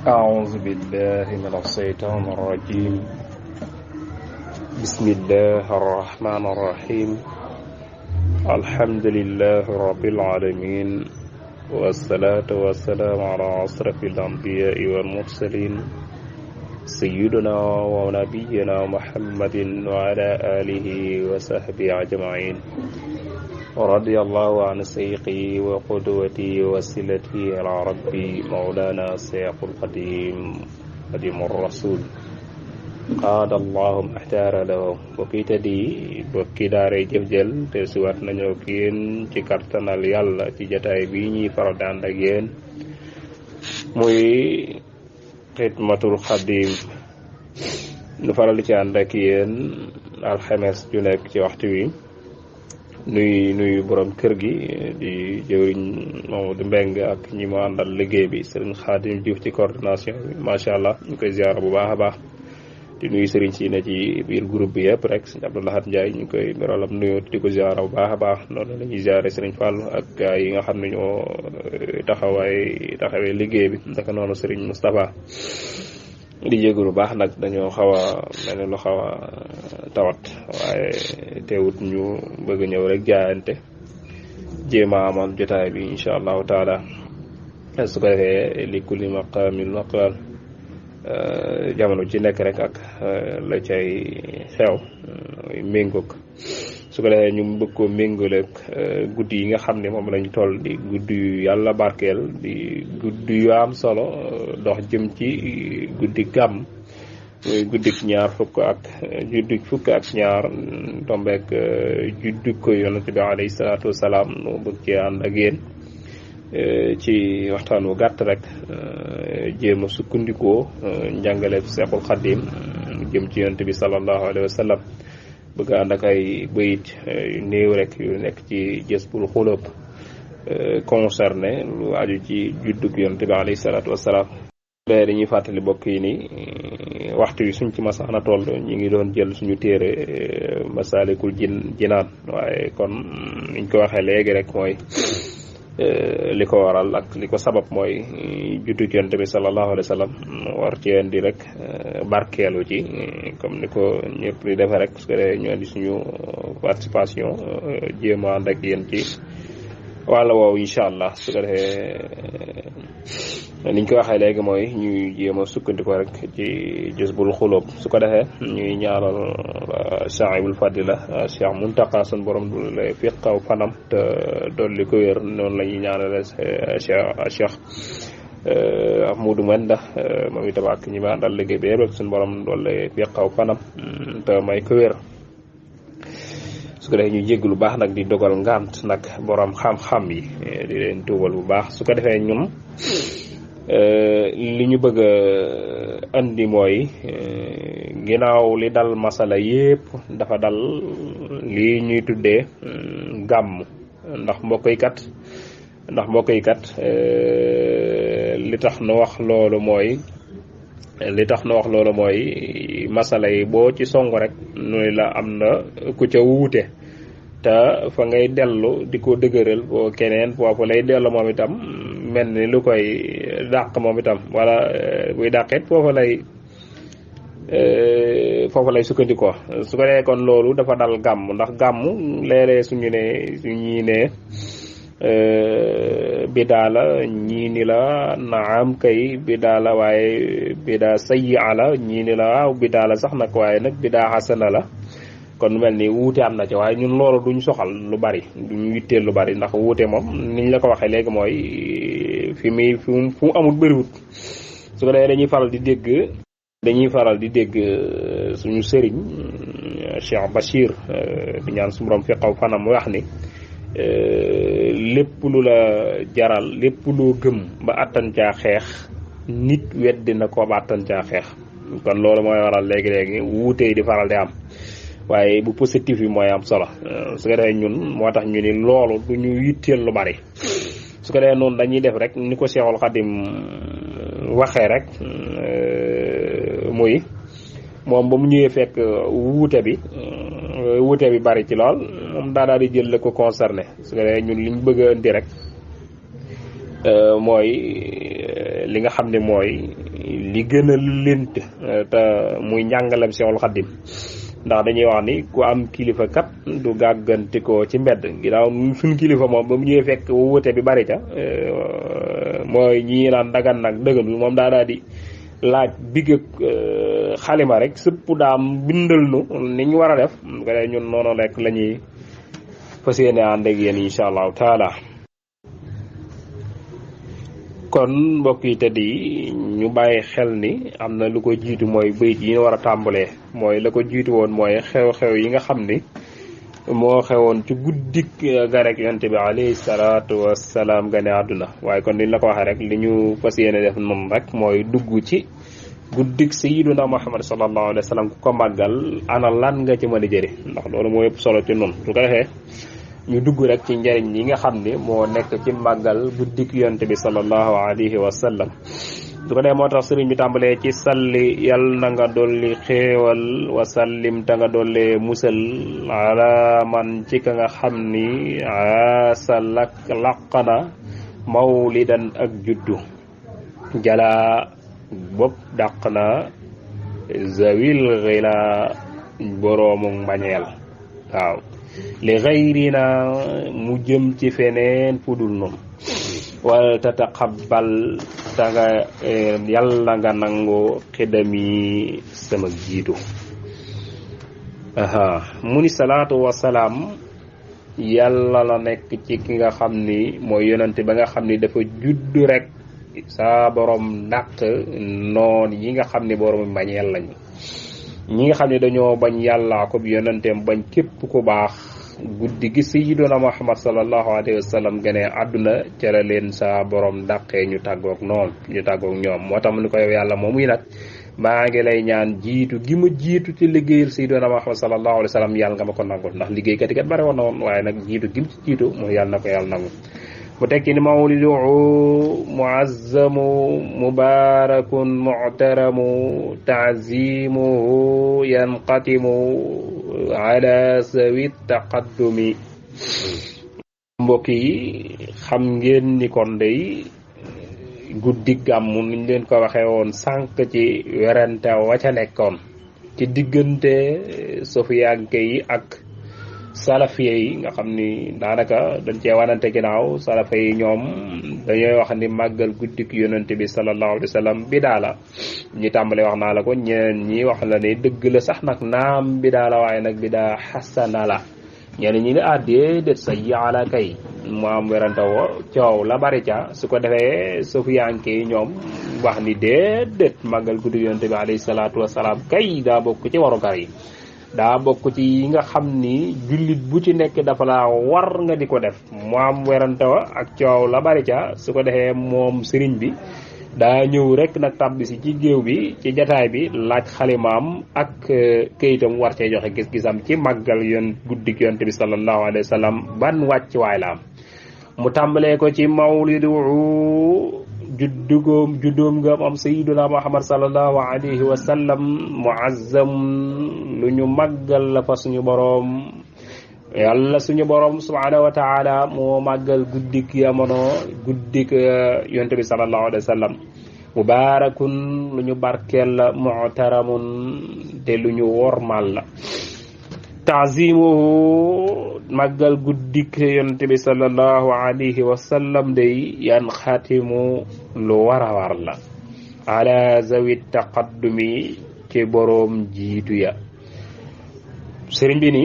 أعوذ بالله من الشيطان الرجيم. بسم الله الرحمن الرحيم. الحمد لله رب العالمين، والصلاة والسلام على أشرف الأنبياء والمرسلين سيدنا ونبينا محمد وعلى آله وصحبه أجمعين. رضي الله عن سيقي وقدوتي وسيلتي إلى ربي مولانا الشيخ القديم خادم الرسول قال الله محتار له. bokki teddi bokki daare jëf-jël te siwaat nañoo ak yéen ci kartanal yàlla ci jataay bi ñuy faral di ànd ak yéen muy xidmatul xadim nu faral di ci ànd ak yéen alxames ju nekk ci waxtu wi. nuyu borom kër gi di jëwriñ Mamadou Mbeng ak ñi mu àndal liggéey bi sëriñ Xaadim Diouf ci coordination bi macha allah ñu koy ziara bu baax a baax. di nuyu sëriñ si ne ci biir groupe bi yëpp rek sëriñ Abdoulahat Ndiaye ñu koy meralam nuyoo di ko ziara bu baax a baax. noonu la ñuy ziare sëriñ Fallou ak gars yi nga xam ne ñoo taxawee liggéey bi naka noonu sëriñ Moustapha. di jégalu baax nag dañoo xaw a mel ne lu xaw a tawat waaye teewut ñu bëgg ñëw rek jaayante jéem a amal jotaay bi incha allahu taala. su ko defee li kulli maqaamin maqaal jamono ci nekk rek ak la cay xew méngoog. su ko defee ñu bëgg koo méngaleeg guddi yi nga xam ne moom lañ toll di guddi yu yàlla barkeel di guddi yu am solo dox jëm ci guddi gàmm muy guddik juddik fukk ak ñaar tombeek juddik ko yonent bi alayhi salaatu wasalaam nu bëgg ci ànd ak yéen ci waxtaan wu gàtt rek jéem a sukkandikoo njàngale Seexul Xadim jëm ci yonent bi sallallahu alayhi wa sallam. bëgg ànd ak ay bayit yu néew rek yu nekk ci Jazbul Xulub concerné lu aju ci juddug yonent bi alayhi salaatu wassalaam. dañuy fàttali bokk yi ni waxtu wi suñ ci masaana toll ñu ngi doon jël suñu téere Masaalikul Jinaan waaye kon niñ ko waxee léegi rek mooy li ko waral ak li ko sabab mooy juddug yonent bi sallallahu alayhi wa sallam war ci indi rek barkeelu ci comme ni ko ñëpp di defee rek parce que ñu indi suñu participation jéem a ànd ak yéen ci wàlla woowu incha allah. su ko defee niñ ko waxee léegi mooy ñuy jéem a sukkandiku rek ci Jazbul Xulub. su ko defee ñuy ñaanal saahibul fadila Cheikh Muntaqa sun borom du lay fiqaw fanam te dolli ko wér. noonu la ñuy ñaanale Cheikh Ahmadou Menda moom itam ak ñi ma àndal liggéey bi yëpp suñu borom doole fiqaw fanam te may ko wér. su ko defee ñu jégg lu baax nag di dogal ngant nag borom xam-xam yi di leen tuubal bu baax. su ko defee ñun li ñu bëgg a andi mooy ginnaaw li dal masala yépp dafa dal lii ñuy tuddee gàmm. ndax mbokk yi kat li tax nu wax loolu mooy masala yi boo ci song rek nuy la am na ku ca wuute te fa ngay dellu di ko dëgëral boo keneen foofu lay dellu moom itam mel ni lu koy dàq moom itam wala buy dàqit foofu lay sukkandikoo. su ko dee kon loolu dafa dal gàmm ndax gàmm léeg-léeg suñuy ne bidaa la ñii ni la naam kay bidaa la waaye bidaa sayyi'a la ñii ni la waaw bidaa la sax nag waaye nag bidaa xasana la. kon mel ni wuute am na ci waaye ñun loolu duñ soxal lu bari duñ witteel lu bari ndax wuute moom niñ la ko waxee léegi mooy fi mu amul bëriwut. su ko defee dañuy faral di dégg suñu sëriñ Cheikh Bachir di ñaan suñu borom fiqaw fanam mu wax ni lépp lu la jaral lépp loo gëm ba attan caa xeex nit weddi na ko ba attan caa xeex. kon loolu mooy waral léegi wuute yi di faral di am waaye bu positif yi mooy am solo. su ko defee ñun moo tax ñu ni loolu du ñu yitteel lu bari. su ko defee noonu dañuy def rek ni ko Cheikhul Khadim waxee rek muy moom ba mu ñëwee fekk wuute bi bari ci lool moom daal di jël la ko concerné. su ko defee ñun liñ bëgg a indi rek mooy li nga xam ne mooy li gën a lënt te muy njàngalem Seexul Xaddim ndax dañuy wax ni ku am kilifa kat du gàgganti ko ci mbedd ginnaaw suñ kilifa moom ba mu ñëwee fekk wute bi bari ca mooy ñii naan dagan nag dëggan bi moom daa di laaj bigg ak xalima rek sëpp daam bindal nu ni ñu war a def ko dee ñun noonu rek la ñuy fas yéene ànd ak yéen insha allahu taala. kon mbokk yi tëdd yi ñu bàyyi xel ni am na lu ko jiitu mooy bayit yi ñu war a tàmbalee mooy la ko jiitu woon mooy xew-xew yi nga xam ni moo xewoon ci guddik garek yonte bi alayhi salaatu wassalaam gane àdduna waaye kon liñ la ko waxee rek li ñu fas yéene def noonu rek mooy dugg ci guddik sayyiduna Muhammad sallallahu alayhi wa sallam ku ko màggal ana lan nga ci mën a jëre ndax loolu moo yëpp solo ci noonu su ko defee ñu dugg rek ci njariñ yi nga xam ni moo nekk ci màggal guddik yonte bi sallallahu alayhi wa sallam su ko dee moo tax sëriñ bi tàmbalee ci salli yal na nga dolli xéewal wa sallim ta nga dollee musal ala man ci ka nga xam ni asa laqana mawlidan ak juddu jala bopp dàq na zawil xila boroomu mbañeel waaw li xayrina mu jëm ci feneen fudul noonu wal tataqabbal ta nga yàlla nga nangu xidami sama jiitu mu ni salaatu wasalaam yàlla la nekk ci ki nga xam ni mooy yonante ba nga xam ni dafa judd rek saa borom dàq noon yi nga xam ni borom mbañeel lañu ñi nga xam ne dañoo bañ yàllaa ko bi yonanteem bañ képp ku baax guddi gi sayyiduna Muhammad sallallahu alayhi wa sallam gane àdduna ca la leen sa borom dàqee ñu tàggoog ñoom moo tax mu ni ko yow yàlla moomuy nag maa ngi lay ñaan jiitu gi ma jiitu ci liggéeyal sayyiduna Muhammad sallallahu alayhi wa sallam yàlla nga ma ko nangul ndax liggéeykat yi kat bari woon na woon waaye nag jiitu gi mu ci jiitu mooy yàlla na ko yàlla nangu mu tekki ni mawlidu muazzamu mubarakun mu'taramu ta'zimuhu yanqatimu ala sawi taqaddumi mbokk yi xam ngeen ni kon day guddi gàmmu niñ leen ko waxee woon sànq ci werante wa ca nekkoon ci diggante sofiyanke yi ak salafiye yi nga xam ni daanaka dañ cee wanante ginnaaw salafiye yi ñoom dañooy wax ni màggal guddik yonente bi sallallahu alayhi wa sallam bidaa la ñi tàmbale wax naa la ko ñeneen ñi wax la ne dëgg la sax nag naam bidaa la waaye nag bidaa xasana la ñeneen ñi ne déedéet sa yaala kay mu am werante wo coow la bari ca su ko defee sofiyanke yi ñoom wax ni déedéet màggal guddik yonente bi alayhi salaatu wasalaam kay daa bokk ci warugar yi daa bokk ci yi nga xam ni jullit bu ci nekk dafa la war nga di ko def mu am werante wa ak coow la bari ca su ko defee moom sëriñ bi daa ñëw rek nag tàbbisi ci géew bi ci jataay bi laaj xalimaam ak këyitam war cee joxe gis-gisam ci màggal yoon guddik yonte bi sallallahu alayhi wa sallam ban wàcc waay la am mu tàmbalee ko ci mawlidu juddoom nga am sayyiduna Muhammad sallallahu alayhi wa sallam muazzam lu ñu màggal la fa suñu boroom yàlla suñu boroom subhanahu wa taala moo màggal guddik yamono guddik yonte bi sallallahu alayhi wa sallam mubarakun lu ñu barkeel la mu'taramun te lu ñu wormal la ta'zimuhu màggal guddik yonte bi sallallahu alayhi wa sallam day yan xatimu lu war a war la ala zawi taqaddumi ci boroom jiitu ya sëriñ bi ni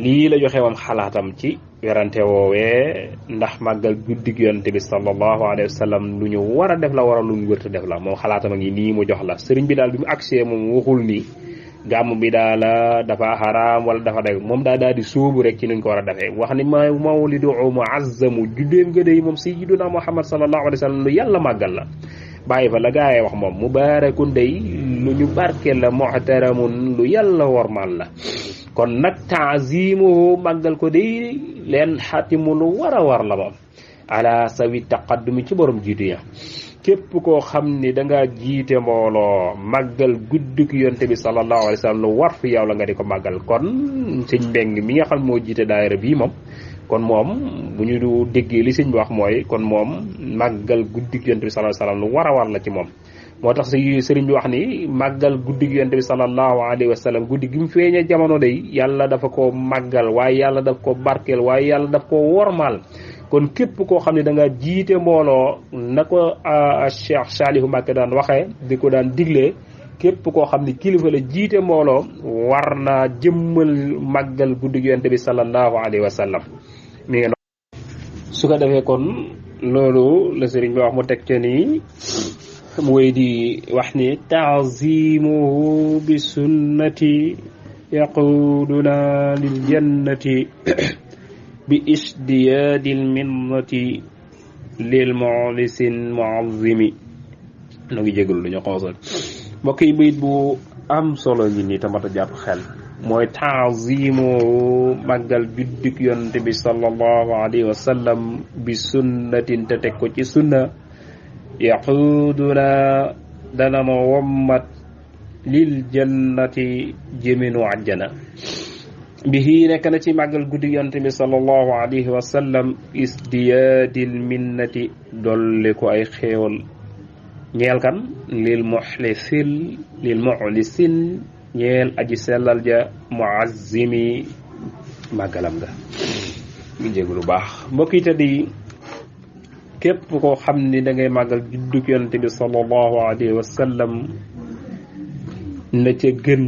lii la joxe woon xalaatam ci werante woowee ndax màggal guddig yonte bi sallallahu alayhi wa sallam lu ñu war a def la war a lu ñu wërta def la moom xalaatam a ngi nii mu jox la sëriñ bi daal bi mu agsee moom waxul ni gàmm bi daala dafa xaraam wala dafa def moom daal di sóobu rek ci nuñ ko war a defee wax ni mawlidu muazzamu juddéem nga day moom sayyiduna Muhammad sallallahu alayhi wa sallam lu yàlla màggal la bàyyi fa la gaayee wax moom mubarakun day lu ñu barkeel la muhtaramun lu yàlla wormal la kon nag ta'zimuhu màggal ko day leen xatimu lu war a war la moom ala sawi taqaddumi ci borom jiitu ya képp koo xam ni da nga jiite mbooloo màggal guddik yonte bi sallallahu alayhi wa sallam lu war fi yow la nga di ko màggal kon sëñ Mbeng mi nga xam moo jiite daayira bii moom kon moom bu ñu du déggee li sëñ bi wax mooy kon moom màggal guddig yonent bi sallallahu alayhi wa sallam lu war a war la ci moom moo tax si sëriñ bi wax ni màggal guddig yonent bi sallallahu alayhi wa sallam guddi gi mu feeñee jamono day yàlla dafa ko màggal waaye yàlla daf ko barkeel waaye yàlla daf ko wormaal kon képp koo xam ne da nga jiite mbooloo na ko Cheikh Saliou Mbacké daan waxee di ko daan diglee képp koo xam ne kilifa la jiite mbooloo war naa jëmmal màggal guddig yonent bi sallallahu alayhi wa sallam mi ngi su ko defee kon loolu la sëriñ bi wax mu teg ca nii mooy di wax ni taazimuhu bi sunnati yaquduna lil jannati bi isdiyaadil minnati lil muxlisin muazimi nu ngi jégalu dañu xoosal mbokk yi bayit bu am solo ngi nii tamata jàpp xel mooy taazimu màggal juddik yonte bi sallallahu alayhi wa sallam bi sunnatin te teg ko ci sunna yaquuduna dana ma wommat lil jannati jëminu àjjana bihi nekk na ci màggal guddik yonte bi sallallahu alayhi wa sallam isdiyaadil minnati dolli ko ay xéewal ñeel kan lil muxlisin ñeel aji sellal ja muazzimi màggalam nga ngi jégu lu baax mbokk yi te di képp koo xam ni da ngay màggal juddug yonente bi sallallahu alayhi wa sallam na ca gën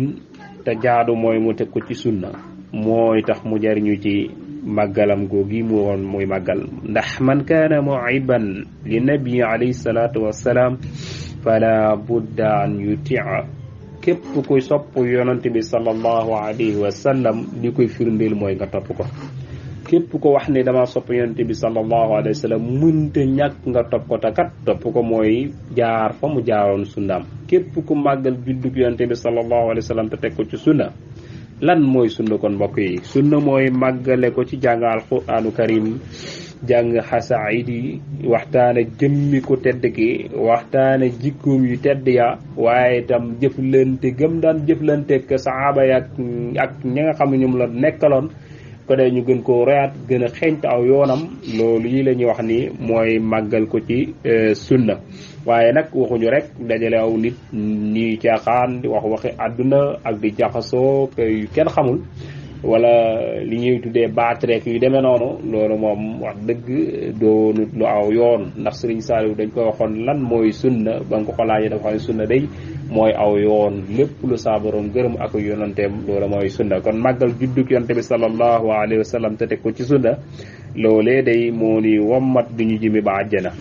te jaadu mooy mu teg ko ci sunna mooy tax mu jariñu ci màggalam googi mu woon muy màggal ndax man kaana muhiban li nabi alayhi salatu wassalaam fala budda an yutia képp kuy sopp yonante bi sallallahu alayhi wa sallam li koy firndeel mooy nga topp ko képp ko wax ne dama sopp yonante bi sallallahu alayhi wa sallam mënta ñàkk nga topp ko te kat topp ko mooy jaar fa mu jaaroon sunnaam képp ku màggal juddug yonante bi sallallahu alayhi wa sallam te teg ko ci sunna lan mooy sunna kon mbokk yi sunna mooy màggale ko ci jàng alquranu karim jàng xasaayid yi waxtaane jëmmi ko tedd ki waxtaane jikkoom yu tedd ya waaye itam jëflante gëm daan jëflanteeg saxaaba ya ak ñi nga xam ne ñoom la nekkaloon ko dee ñu gën koo reyaat gën a xeeñt aw yoonam loolu yi la ñuy wax ni mooy màggal ko ci sunna waaye nag waxuñu rek dajale aw nit ñuy caaxaan di wax waxi àdduna ak di jaxasoo yu kenn xamul wala li ñuy tuddee baat rek yu demee noonu loolu moom wax dëgg doonut lu aw yoon ndax Sëriñ Saaliw dañ koy waxoon lan mooy sunna ba nga ko laajee dafa xam ne sunna day mooy aw yoon lépp lu saa borom gërëm ak yonanteem loolu mooy sunna kon màggal juddug yonte bi sallallahu alayhi wa sallam te teg ko ci sunna loolee day moo ni wommat du ñu jëmi ba àjjana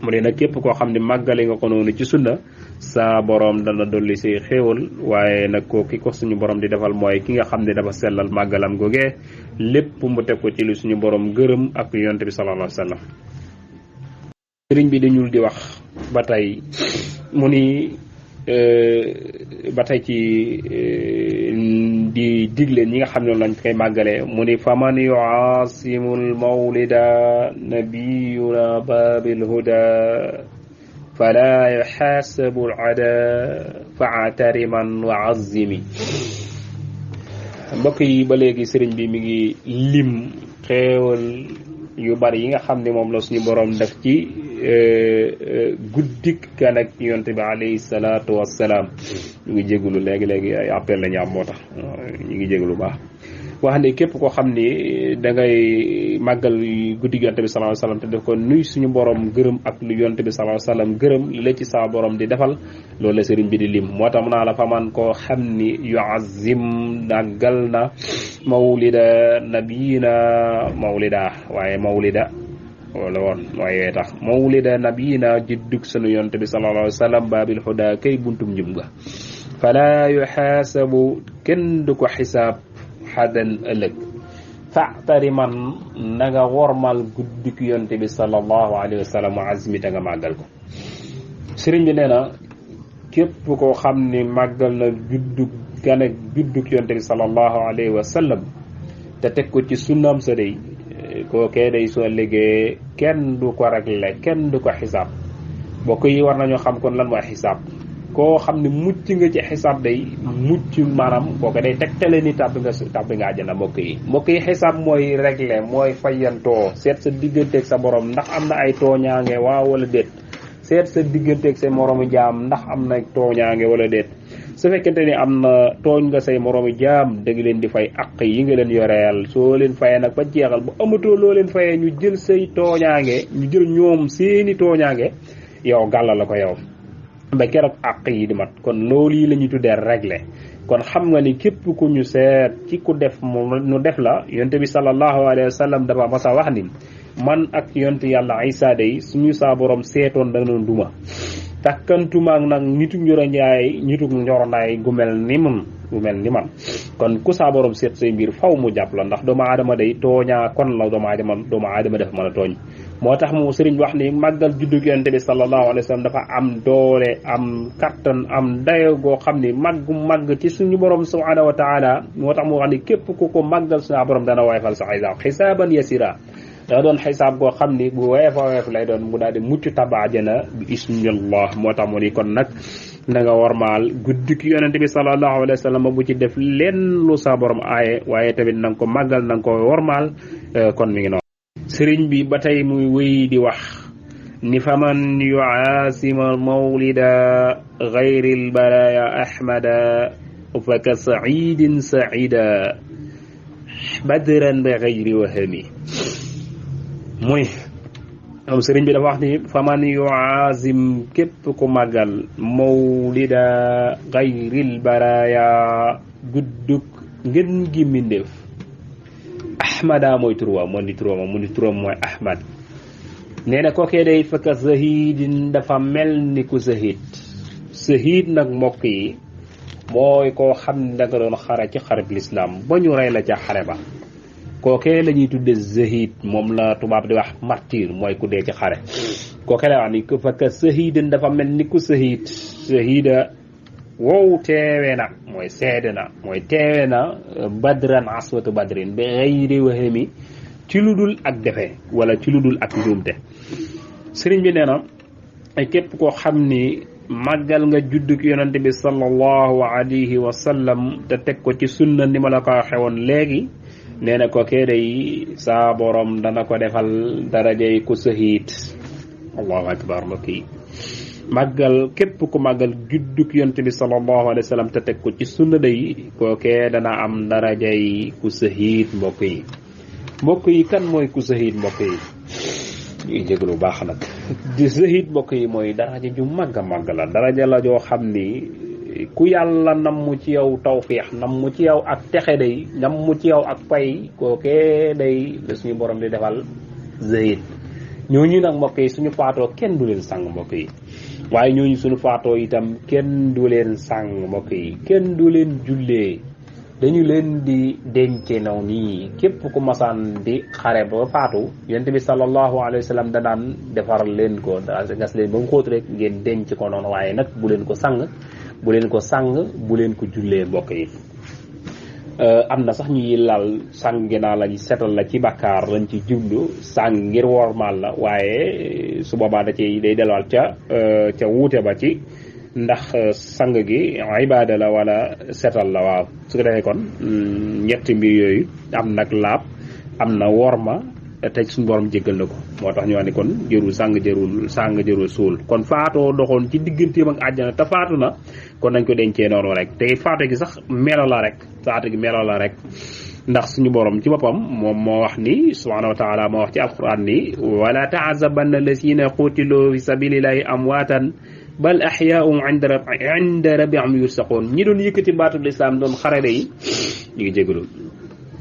mu ne nag képp koo xam ne màggale nga ko noonu ci sunna sa borom dana dolli say xéewal waaye nag ko ki ko suñu borom di defal mooy ki nga xam ne dafa sellal màggalam googee lépp mu teg ko ci lu suñu borom gërëm ak yonte bi sallallahu alayhi wa sallam sëriñ bi dañul di wax ba tey mu ni ba tey ci di digle ñi nga xam ne lañ koy màggale mu ni faman yuasimul mawlida nabiyuna babil huda fala yuxaasabu alada faatariman wa azimi mbokk yi ba léegi sëriñ bi mi ngi lim xéewal yu bari yi nga xam ne moom la suñu borom def ci guddik kan ak yonte bi alayhi salaatu wassalaam ñu ngi jégalu léegi ay appel la ñu am moo tax ñu ngi jégalu baax wax ne képp koo xam ni da ngay màggal guddi yonte bi sallallahu alayhi wasallam te def ko nuy suñu borom gërëm ak lu yonte bi sallallahu alayhi wasallam gërëm li la ci saa borom di defal loolu la sëriñ bi di lim moo tax mu naa la faman koo xam ni yuazim dàggal na mawlida nabiyina mawlida waaye mawlida wala woon waaye tax mawlida nabiyina juddug sunu yonte bi sallallahu alayhi wasallam baabil huda kay buntum njum nga fala yuxaasabu kenn du ko xisaab xadan ëllëg faatari man na nga wormal guddik yonte bi sallallahu alayhi wa sallam azmi ta nga màggal ko sëriñ bi nee na képp koo xam ni màggal na judduk yonte bi sallallahu alayhi wa sallam te teg ko ci sunnaam sa day kookee day soo liggéey kenn du ko réglé kenn du ko xisaab bokk yi war nañoo xam kon lan mooy xisaab koo xam ne mucc nga ci xisaab day mucc maanaam kooku day tegtale ni tàbbi nga àjjana mbokk yi xisaab mooy régler mooy fayantoo seet sa digganteeg sa borom ndax am na ay tooñaange waaw wala déet seet sa digganteeg say moroomi jaam ndax am na tooñaange wala déet su fekkente ni am na tooñ nga say moroomi jaam da nga leen di fay àq yi nga leen yoreel soo leen fayee nag ba jeexal bu amatoo loo leen fayee ñu jël say tooñaange ñu jël ñoom seeni tooñaange yow gàlla la ko yow ba keroog àq yi di mat kon loolu yi la ñuy tuddee régler kon xam nga ni képp ku ñu seet ci ku def mu nu def la yonte bi sallallahu alayhi wa sallam dafa mas a wax ni man ak yonte yàlla Isa day suñu saa borom seetoon da doon duma takkantumaak nag nitu njoronaay gu mel ni man kon ku saa borom seet say mbir faw mu jàpp la ndax doomu aadama day tooñaa kon la doomu aadama def mën a tooñ moo tax mu sëriñ wax ni màggal juddug yonte bi sallallahu alayhi wa sallam dafa am doole am kattan am dayo goo xam ni màgg ci suñu borom subhanahu wa taala moo tax mu wax ni képp ku ko màggal suñu borom dana woyofal sa xisaab xisaaban yasira dana doon xisaab goo xam ni bu woyof lay doon mu daal di mucc tabaajana bi ismillah moo tax mu ni kon nag na nga warmaal guddik yonente bi sallallahu alayhi wa sallam bu ci def lenn lu sa borom aaye waaye tamit na nga ko màggal na nga ko warmaal kon mi ngi noonu sëriñ bi ba tey muy wéy di wax ni faman yuaasima mawlida gayri lbaraya ahmada fa ka saidin saida badran bi gayri wahami muy am sëriñ bi dafa wax ni faman yuaazim képp ku màggal mawlida gayril baraya gudduk ngën gi mbindéef ahmada mooy turam mu ni turam mooy ahmad nee na kookee day fekk zahidin dafa mel ni ku zahid nag mbokk yi mooy koo xam ne da nga doon xare ci xareb lislaam ba ñu rey la ca xare ba kookee la ñuy tudde zahid moom la tubaab di wax martyr mooy ku dee ci xare kookee la wax ni ku fekk zahidin dafa mel ni ku zahida wow teewe na mooy seede na mooy teewe na badran aswatu badrin bi xayri wahami ci lu dul ak defe wala ci lu dul ak njuumte sëriñ bi nee na képp koo xam ni màggal nga juddug yonante bi sallallahu alayhi wa sallam te teg ko ci sunna ni ma la ko xewoon léegi nee na ko kee day saa borom dana ko defal darajay ku sahid allahu akbar mbokk yi màggal képp ku màggal juddug yonte bi sallallahu alayhi wa sallam te teg ko ci sunna day kookee dana am darajay ku sahid mbokk yi kan mooy ku sahid mbokk yi ñuy jéglu bu baax nag di sahid mbokk yi mooy daraja ju màgg a màgg la daraja la joo xam ni ku yàlla namm ci yow tawfiix namm ci yow ak texe day namm ci yow ak pay kookee day la suñu borom di defal sahid ñooñu nag mbokk yi suñu faatoo kenn du leen sang mbokk yi waaye ñooñu suñu faatoo itam kenn du leen sang mbokk yi kenn du leen jullee dañu leen di dence naw nii képp ku masaan di xare ba faatu yonent bi sallallahu alayhi wa sallam danaan defar leen ko gas leen ba mu xóot rek ngeen denc ko noonu waaye nag bu leen ko sang bu leen ko jullee mbokk yi am na sax ñuy lal sang naa la setal la ci bàkkaar lañ ci jublu sang ngir wormaal la waaye su boobaa da ci day delluwaat ca wuute ba ci ndax sang gi ibaada la wala setal la waaw su ko defee kon ñetti mbir yooyu am nag laab am na worma te suñu borom jéggal na ko moo tax ñu wax ni kon jërul sang jërul suul kon faatoo doxoon ci digganteem ak àjjana te faatu na kon nañ ko dencee noonu rek te faatu gi sax melo la rek ndax suñu borom ci boppam moom moo wax ni subhanahu wa taala moo wax ci alquran ni wala ta'zabanna allazina qutilu fi sabilillahi amwatan bal ahyaa'un inda rabbihim yursaqun ñi doon yëkkati baatu lislaam doon xare yi ñu ngi jégalu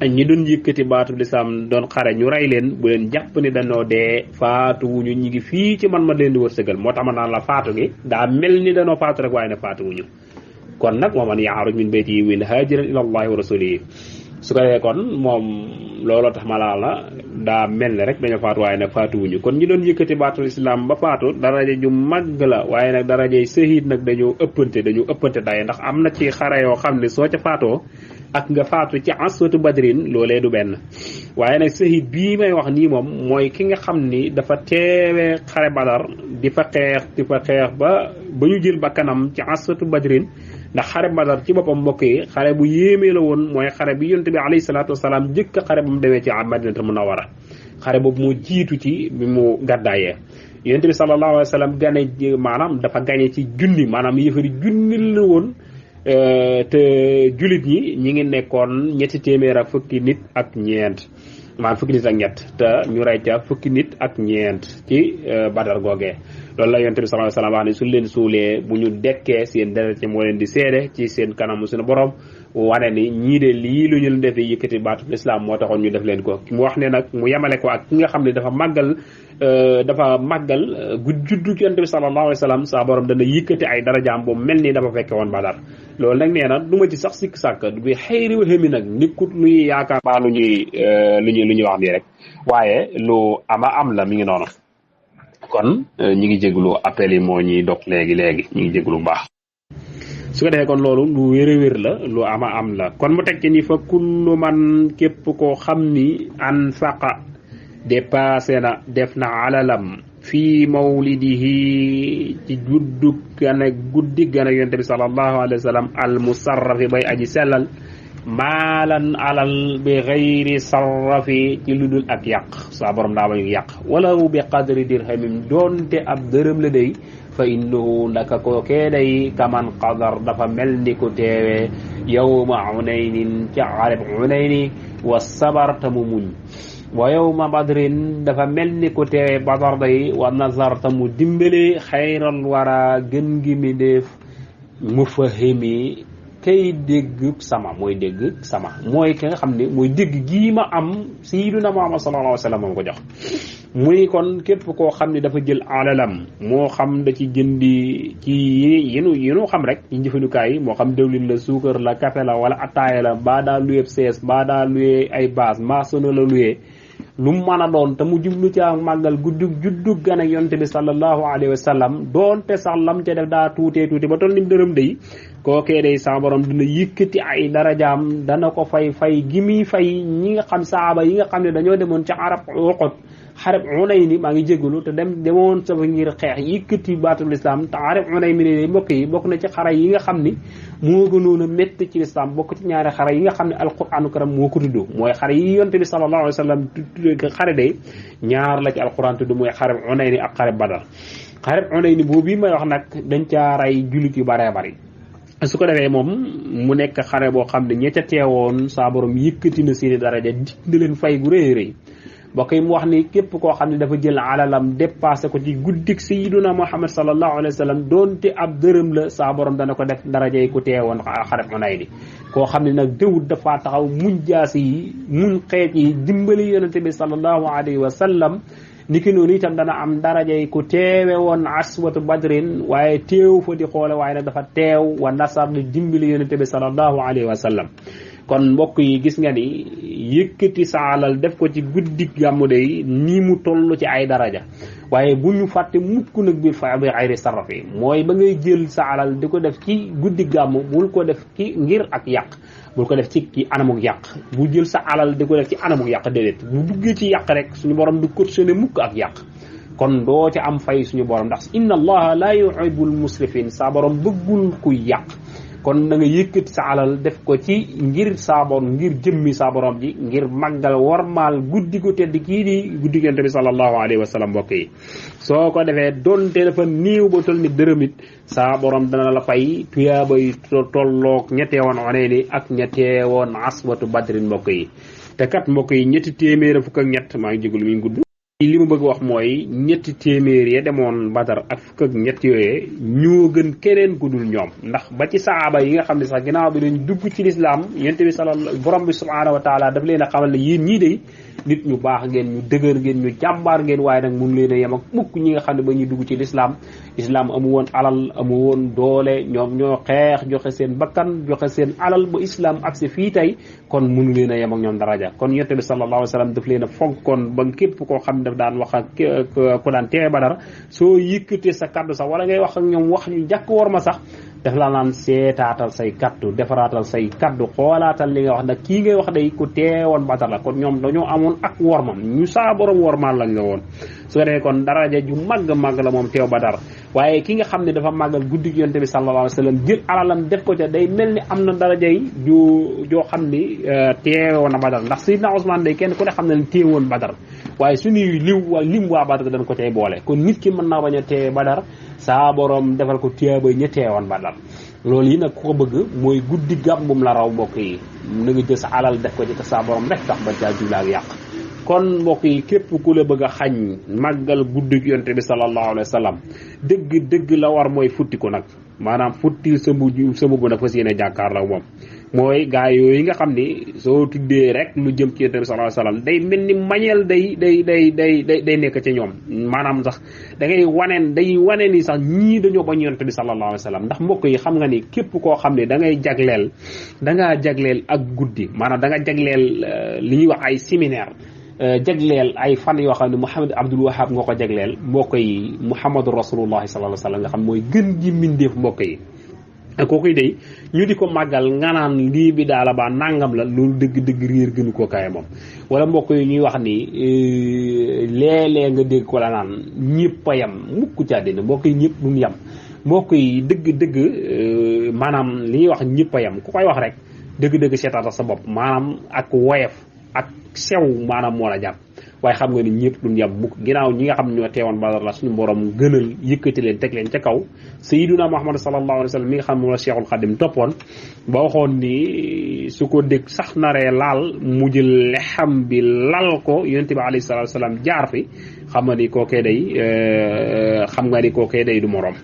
ñi doon yëkkati baatu lislaam doon xare ñu rey leen bu leen jàpp ni dañoo dee faatuwuñu ñi ngi fii ci man ma leen di wërsëgal moo tax ma naan la faatu gi daa mel ni dañoo faatu rek waaye ne faatuwuñu kon nag wa man yaxruj min baytihi min haajiran ila allahi wa rasulihi su ko defee kon moom looloo tax ma laal la daa mel ne rek dañoo faatu waaye nag faatuwuñu kon ñi doon yëkkati baatul islam ba faatu daraja ju màgg la waaye nag darajay sahid nag dañoo ëppante daye ndax am na ci xare yoo xam ne soo ca faatoo ak nga faatu ci aswatu badrin loolee du benn waaye nag sahid bii may wax nii moom mooy ki nga xam ni dafa teewee xare badar di fa xeex ba ñu jël ba kanam ci aswatu badrin ndax xare badar ci boppam mbokk yi xare bu yéemee la woon mooy xare bi yonent bi alayhi salaatu wasalaam jëkk xare ba mu demee ci madinatul munawwara xare boobu moo jiitu ci bi mu gàddaayee yonent bi sallallahu alayhi wa sallam gane maanaam dafa gañe ci junni maanaam yëfari junni la woon te julit ñi ngi nekkoon ñetti téeméer ak fukki nit ak ñeent maanaam fukki nit ak ñett te ñu rey ca fukki nit ak ñeent ci badar googee loolu la yonent bi sallallahu alayhi wa sallam wax ne suñ leen suulee bu ñu dekkee seen deret ci moo leen di seede ci seen kanamu suñu borom wane ni ñii de lii lu ñu leen defee yëkkati baatu lislaam moo taxoon ñu def leen ko mu wax ne nag mu yemale ko ak ki nga xam ne dafa màggal juddu yonent bi sallallahu alayhi wa sallam sa borom dana yëkkati ay darajaam boobu mel ni dafa fekke woon badar loolu nag nee na du ma ci sax sikk sàkk bi xëyri wa xëmi nag nekkut luy yaakaar baa lu ñuy wax nii rek waaye lu am la mi ngi noonu kon ñi ngi jéglu appel yi moo ñuy dog léegi ñi ngi jéglu bu baax su ko defee kon loolu lu wér la lu am la kon mu tekki ni fa kullu man képp koo xam ni an faqa dépassé na def na alalam fii mawlidihi ci guddi gana yonte bi sallallahu alayhi wa sallam al musarrafi bay aji sellal maalan alal bi xayri sarrafi ci lu dul ak yàq saa borom daa bañu yàq wala bi qadri dirhamim doonte ab dërëm la day fa innahu ndaka kookee day kaman qadar dafa mel ni ko teewee yawma unaynin ca arab unayni wa sabarta mu muñ wa yawma badrin dafa mel ni ko teewee badar day wa nazarta mu dimbale xayral wara gën gi mi def mufahimi kay dégg sama mooy ki nga xam ne mooy dégg gii ma am sayyiduna Muhammad sallallahu alayhi wa sallam moom ko jox muy kon képp koo xam ne dafa jël alalam moo xam da ci jëndi ci yinu xam rek ci njëfandukaay yi moo xam dëwlin la suukar la café la wala attaaya la baa daa luyeeb sees baa daa luyee ay base masono la luyee lu mu mën a doon te mu jublu ca màggal juddu gan ak yonte bi sallallahu alayhi wa sallam doonte sax lam ca def daa tuuti ba toll ni dërëm day kookee day sa borom dina yëkkati ay darajaam dana ko fay gi muy fay ñi nga xam saaba yi nga xam ne dañoo demoon ca xareb Unayni maa ngi jégalu te demoon sa ngir xeex yëkkati baatul islam te xareb Unayni ne mbokk yi bokk na ci xare yi nga xam ni moo gënoon a métti ci lislam bokk ci ñaari xare yi nga xam ne alquranu karam moo ko tudd mooy xare yi yonte bi sallallahu alayhi wa sallam xare day ñaar la ci alquran tudd mooy xareb Unayni ak xareb Badar xareb Unayni boobu bi may wax nag dañ caa rey jullit yu baree bari su ko defee moom mu nekk xare boo xam ne ña ca teewoon saa borom yëkkati na seeni daraja di leen fay gu rëy rëy mbokk yi mu wax ni képp koo xam ne dafa jël alalam dépassé ko ci guddik sayyiduna Muhammad sallallahu alayhi wa sallam doonte ab dërëm la saa borom dana ko def daraja yi ku teewoon xareb Unayni koo xam ne nag déwut dafa taxaw muñ jaasi yi muñ xeet yi dimbali yonente bi sallallahu alayhi wa sallam niki noonu itam dana am daraja yi ku teewe woon aswatu badrin waaye teew fa di xoole waaye nag dafa teew wa nasar di dimbali yonente bi sallallahu alayhi wa sallam kon mbokk yi gis nga ni yëkkati sa alal def ko ci guddi gàmmu day nii mu toll ci ay daraja waaye bu ñu fàtte mukk nag bi fa bi xayri sarrafi mooy ba ngay jël sa alal di ko def ci guddi gàmmu bul ko def ci ngir ak yàq bul ko def ci anamuk yàq bu jël sa alal di ko def ci anamuk yàq déedéet bu duggee ci yàq rek suñu borom du cautionné mukk ak yàq kon doo ci am fay suñu borom ndax inna allaha la yuhibbul musrifin sa borom bëggul kuy yàq kon da nga yëkkati sa alal def ko ci ngir saaboon ngir jëmmi sa borom ji ngir màggal warmaal guddi gu tedd kii di guddi Yonent bi sallallahu alayhi wa sallam mbokk yi soo ko defee donte dafa néew ba toll ni dërëmit sa borom dana la fay tuyaaba yi tolloog ñetteewoon Unayni ak ñetteewoon aswatu badrin mbokk yi te kat mbokk yi ñetti téeméer fukk ak ñett maa ngi jégalu mi gudd li ma bëgg wax mooy ñetti téeméer ya demoon Badar ak fukk ak ñett yooyee ñoo gën keneen ku dul ñoom ndax ba ci saaba yi nga xam ne sax ginnaaw bi dañ dugg ci lislaam Yonent bi borom bi subhaanahu wa taala daf leen a xamal ne yéen ñii de nit ñu baax ngeen ñu dëgër ngeen ñu jàmbaar ngeen waaye nag mun leen a yem ak mukk ñi nga xam ne ba ñuy dugg ci lislaam amu woon alal amu woon doole ñoom ñoo xeex joxe seen bakkan joxe seen alal ba islam agsi fii tey kon munu leen a yem ak ñoom daraja kon Yonent bi sallallahu alayhi wa sallam daf leen a fonkoon ba képp koo xam ne daf daan wax ak ku daan teewe Badar soo yëkkatee sa kaddu sax wala ngay wax ak ñoom wax ñu jàkk war ma sax daf la naan seetaatal say kaddu defaraatal say kaddu xoolaatal li nga wax ndax kii ngay wax day ku teewoon Badar la kon ñoom dañoo amoon ak wormam ñu saa borom wormaal lañ la woon su ko defee kon daraja ju màgg màgg la moom teew Badar waaye ki nga xam ne dafa màggal guddi gi yonte bi sallallahu alayhi wa sallam jël alalam def ko ca day mel ni am na daraja yi joo xam ni teewoon na Badar ndax Seydina Ousmane day kenn ku ne xam ne teewoon Badar waaye suñuy lim waa Badar dañ ko cay boole kon nit ki mën naa bañ a teewe Badar saa borom defal ko tiyaaba ña teewoon Badar loolu yi nag ku ko bëgg mooy guddi gàmmum la raw mbokk yi na nga jël sa alal def ko ci te saa borom rek tax ba caa jubla ak yàq kon mbokk yi képp ku la bëgg a xañ màggal guddi yonte bi sallallahu alayhi wa sallam dëgg la war mooy futti ko nag maanaam futti sa mbubb nag fas yéene jàkkaar la moom mooy gaa yooyu nga xam ni soo tuddee rek lu jëm ci yonte bi sallallahu alayhi wa sallam day mel ni mañeel day nekk ci ñoom maanaam sax day wane ni sax ñii dañoo bañ yonte bi sallallahu alayhi wa sallam ndax mbokk yi xam nga ni képp koo xam ne dangaa jagleel ak guddi maanaam da nga jagleel li ñuy wax ay séminaire jagleel ay fan yoo xam ne Muhammad Abdul Wahab nga ko jagleel mbokk yi Muhammadu Rasulullahi sallallahu alayhi wa sallam nga xam mooy gën ji mbindeef mbokk yi kooku day ñu di ko màggal nga naan lii bi daala ba nangam la loolu dëgg réer gënu ko kaay moom wala mbokk yi ñuy wax ni léeg-léeg nga dégg ko la naan ñëpp a yem mukk ci àddina mbokk yi ñëpp duñ yem mbokk yi dëgg maanaam li ñuy wax ñëpp a yem ku koy wax rek dëgg seetaata sa bopp maanaam ak woyef ak sew maanaam moo la jàpp waaye xam nga ni ñëpp duñ yem mukk ginnaaw ñi nga xam ne ñoo teewoon Badar la suñu borom gënal yëkkati leen teg leen ca kaw Sayyiduna Muhammad sallallahu alayhi wa sallam mi nga xam ne moom la Cheikhul Khadim toppoon ba waxoon ni su ko dégg sax naree laal mu jël lexam bi lal ko yonent bi alayhi salaatu wa salaam jaar fi xam nga ni kookee day du morom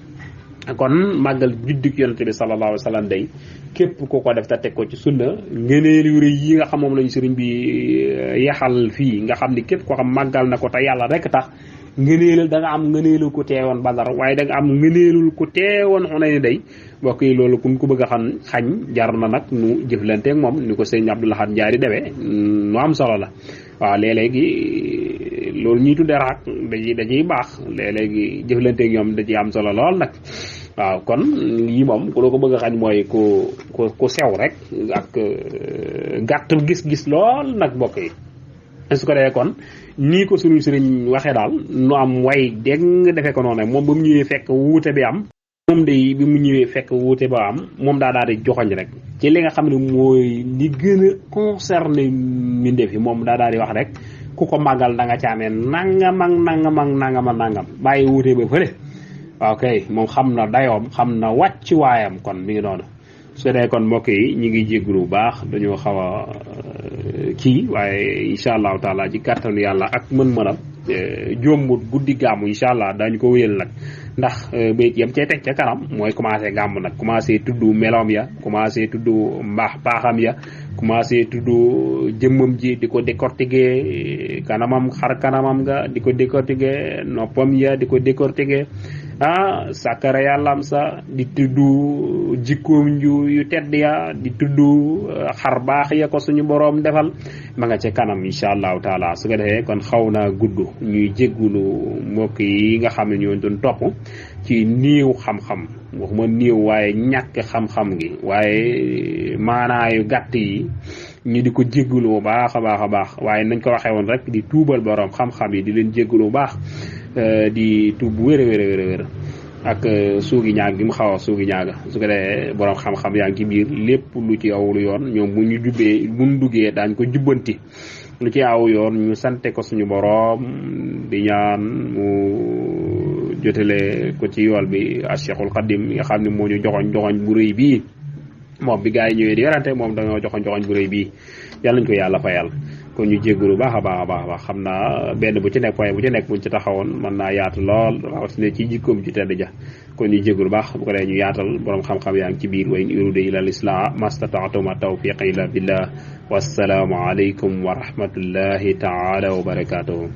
kon màggal juddug yonent bi sallallahu alayhi wa sallam day képp ku ko def te teg ko ci sunna ngëneel yu rëy yi nga xam moom lañu sëriñ bi yaxal fii nga xam ni képp koo xam màggal na ko te yàlla rek tax ngëneelal da nga am ngëneelul ku teewoon Badar waaye da nga am ngëneelul ku teewoon Hunayn day mbokk yi loolu kun ko bëgg a xañ jar na nag nu jëflanteeg moom ni ko sëriñ Abdou Lahad Ndiaye di demee nu am solo la waaw léeg-léegi loolu ñuy tuddee raak dañuy baax léeg-léegi jëflanteeg ñoom da ciy am solo lool nag waaw kon yi moom ku la ko bëgg a xañ mooy ku sew rek ak gàtt gis-gis lool nag mbokk yi su ko defee kon nii ko suñu sëriñ waxee daal nu am way dégg defee ko noonu moom ba mu ñëwee fekk wuute bi am moom day bi mu ñëwee fekk wuute ba am moom daal di joxoñ rek ci li nga xam ne mooy li gën a concerné mbindeef yi moom daal di wax rek ku ko màggal da nga caamee nangam bàyyi wuute ba fële waaw kay moom xam na dayoom xam na wàcc waayam kon mi ngi noonu su dee kon mbokk yi ñu ngi jégalu bu baax dañoo xaw a kii waaye incha allahu taala ci kàttanu yàlla ak mën-mënam jombut guddi gàmmu incha allah dañu ko wéyal nag ndax bayit yam cee teg ca kanam mooy commencé gàmm nag commencé tudd meloom ya commencé tudd baaxam ya commencé tudd jëmmam ji di ko décortiquer kanamam xar kanamam nga di ko décortiquer noppam ya di ko décortiquer sàkkara yàllam sa di tudd jikkoom yu tedd ya di tudd xar baax ya ko suñu boroom defal ma nga ca kanam incha allahu taala su ko defee kon xaw naa gudd ñuy jéggulu mbokk yi nga xam ne ñoo doon topp ci néew xam-xam waxuma néew waaye ñàkk xam-xam gi waaye maanaayu gàtt yi ñu di ko jéggulu bu baax a baax waaye nañ ko waxee woon rek di tuubal boroom xam-xam yi di leen jéggulu bu baax di tuub wér ak suugi ñaag gi mu xaw a suugi ñaaga su ko defee borom xam-xam yaa ngi ci biir lépp lu ci aw lu yoon ñoom bu ñu duggee daañ ko jubbanti lu ci aw yoon ñu sante ko suñu borom di ñaan mu jotale ko ci yool bi a Cheikhul Khadim nga xam ne moo ñu joxoñ bu rëy bii moom bi gaa yi ñëwee di werante moom dañoo joxoñ bu rëy bii yàlla nañ ko yàlla fayal kon ñu jéggalu baax a baax xam naa benn bu ci nekk waaye bu ci nekk buñ ci taxawoon mën naa yaatu lool rawatina ci jikkoom ci tedd ja kon ñu jéggalu baax bu ko dee ñu yaatal borom xam-xam yaa ngi ci biir wa in uridu illa al-islaha mastata'tu ma tawfiqi illa billah wassalaamu alaykum wa rahmatullahi ta'ala wa barakatuhu